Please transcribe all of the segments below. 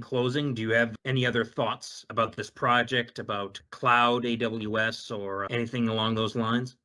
closing, do you have any other thoughts about this project, about cloud, AWS, or anything along those lines?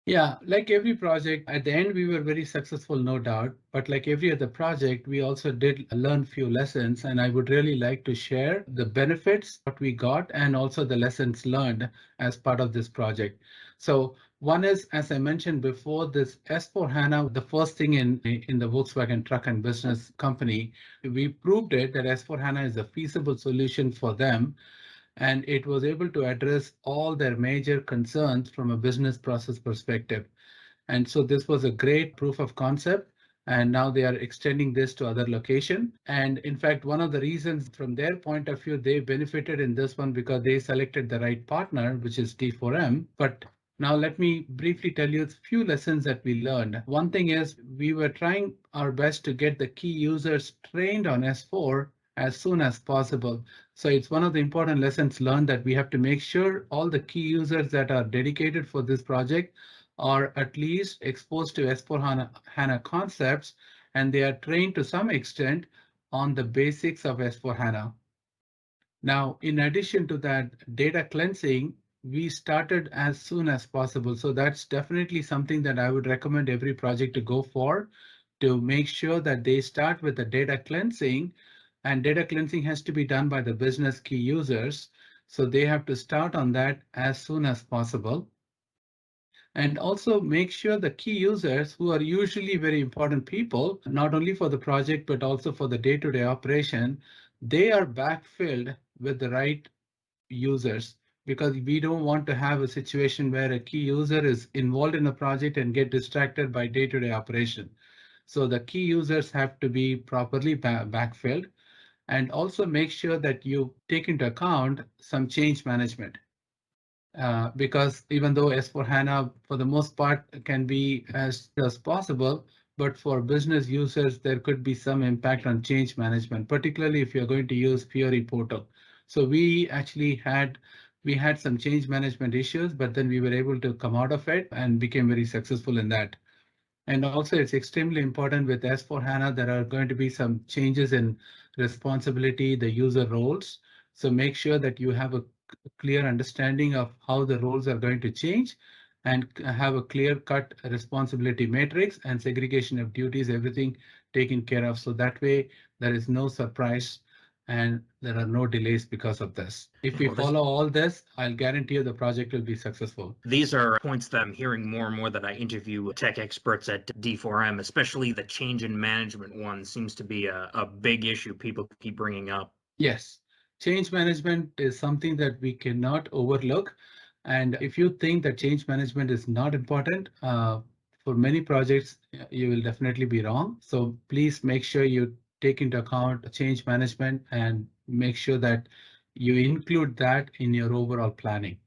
Yeah, like every project, at the end we were very successful, no doubt. But like every other project, we also did learn few lessons, and I would really like to share the benefits what we got and also the lessons learned as part of this project. So one is, as I mentioned before, this S4HANA, the first thing in the Volkswagen Truck and Business Company, we proved it that S4HANA is a feasible solution for them, and it was able to address all their major concerns from a business process perspective. And so this was a great proof of concept. And now they are extending this to other location. And in fact, one of the reasons from their point of view, they benefited in this one because they selected the right partner, which is D4M. But now let me briefly tell you a few lessons that we learned. One thing is we were trying our best to get the key users trained on S4 as soon as possible. So it's one of the important lessons learned that we have to make sure all the key users that are dedicated for this project are at least exposed to S4HANA concepts, and they are trained to some extent on the basics of S4HANA. Now, in addition to that, data cleansing, we started as soon as possible. So that's definitely something that I would recommend every project to go for, to make sure that they start with the data cleansing, and data cleansing has to be done by the business key users. So they have to start on that as soon as possible. And also make sure the key users, who are usually very important people, not only for the project, but also for the day-to-day operation, they are backfilled with the right users, because we don't want to have a situation where a key user is involved in a project and get distracted by day-to-day operation. So the key users have to be properly backfilled, and also make sure that you take into account some change management. Because even though S4HANA for the most part can be as possible, but for business users, there could be some impact on change management, particularly if you're going to use Fiori portal. So we had some change management issues, but then we were able to come out of it and became very successful in that. And also it's extremely important with S4HANA, there are going to be some changes in responsibility, the user roles. So make sure that you have a clear understanding of how the roles are going to change, and have a clear cut responsibility matrix and segregation of duties, everything taken care of. So that way there is no surprise and there are no delays because of this. If we follow all this, I'll guarantee you the project will be successful. These are points that I'm hearing more and more that I interview tech experts at D4M, especially the change in management one seems to be a big issue people keep bringing up. Yes, change management is something that we cannot overlook. And if you think that change management is not important, for many projects, you will definitely be wrong. So please make sure you take into account change management and make sure that you include that in your overall planning.